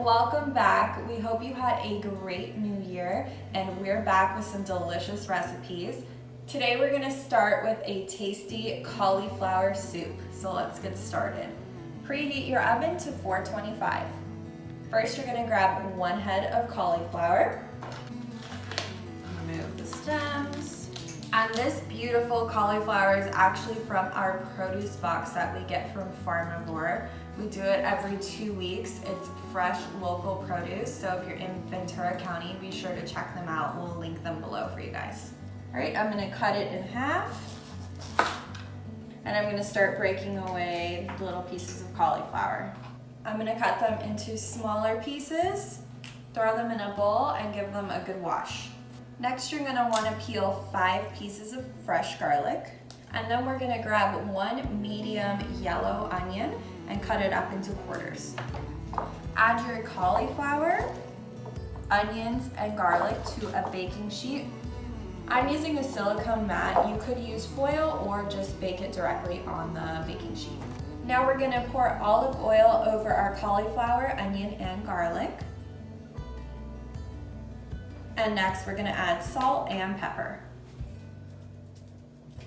welcome back. We hope you had a great new year and we're back with some delicious recipes. Today we're gonna start with a tasty cauliflower soup. So let's get started. Preheat your oven to 425. First you're gonna grab 1 head of cauliflower. Remove the stems. And this beautiful cauliflower is actually from our produce box that we get from Farmivore. We do it every 2 weeks. It's fresh local produce, so if you're in Ventura County, be sure to check them out. We'll link them below for you guys. All right, I'm gonna cut it in half. And I'm gonna start breaking away little pieces of cauliflower. I'm gonna cut them into smaller pieces, throw them in a bowl, and give them a good wash. Next, you're gonna wanna peel 5 pieces of fresh garlic. And then we're gonna grab 1 medium yellow onion and cut it up into quarters. Add your cauliflower, onions, and garlic to a baking sheet. I'm using a silicone mat. You could use foil or just bake it directly on the baking sheet. Now we're gonna pour olive oil over our cauliflower, onion, and garlic. And next we're gonna add salt and pepper.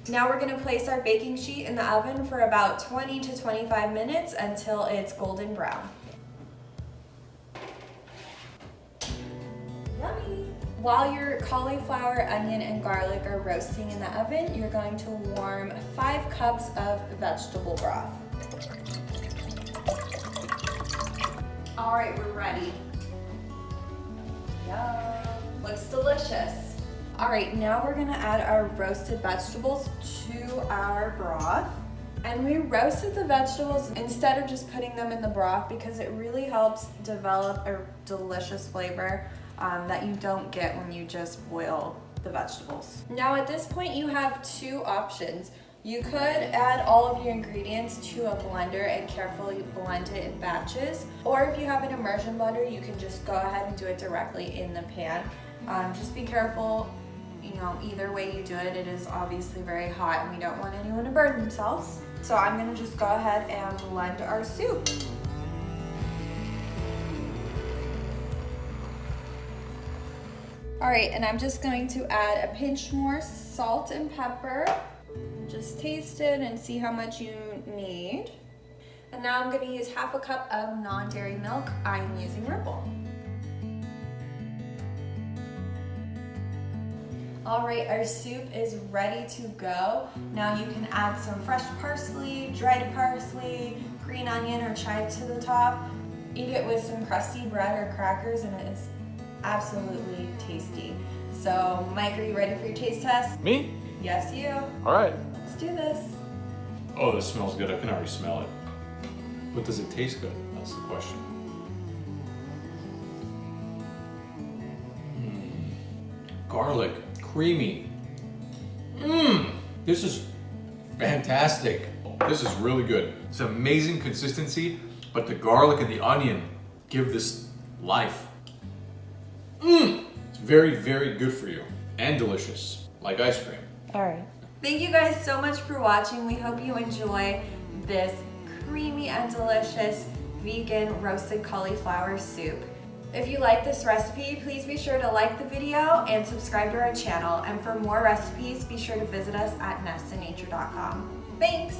Now we're gonna place our baking sheet in the oven for about 20 to 25 minutes until it's golden brown. Yummy! While your cauliflower, onion, and garlic are roasting in the oven, you're going to warm 5 cups of vegetable broth. All right, we're ready. Yum! Looks delicious. All right, now we're gonna add our roasted vegetables to our broth. And we roasted the vegetables instead of just putting them in the broth because it really helps develop a delicious flavor that you don't get when you just boil the vegetables. Now at this point you have 2 options. You could add all of your ingredients to a blender and carefully blend it in batches. Or if you have an immersion blender, you can just go ahead and do it directly in the pan. Just be careful. You know, either way you do it, it is obviously very hot and we don't want anyone to burn themselves. So I'm gonna just go ahead and blend our soup. All right, and I'm just going to add a pinch more salt and pepper. Just taste it and see how much you need. And now I'm gonna use half a cup of non-dairy milk. I'm using Ripple. All right, our soup is ready to go. Now you can add some fresh parsley, dried parsley, green onion, or chive to the top. Eat it with some crusty bread or crackers and it is absolutely tasty. So Mike, are you ready for your taste test? Me? Yes, you. All right. Let's do this. Oh, this smells good. I can already smell it. But does it taste good? That's the question. Garlic, creamy. This is fantastic. This is really good. It's amazing consistency, but the garlic and the onion give this life. It's very, very good for you and delicious, like ice cream. All right. Thank you guys so much for watching. We hope you enjoy this creamy and delicious vegan roasted cauliflower soup. If you like this recipe, please be sure to like the video and subscribe to our channel. And for more recipes, be sure to visit us at nestinature.com. Thanks!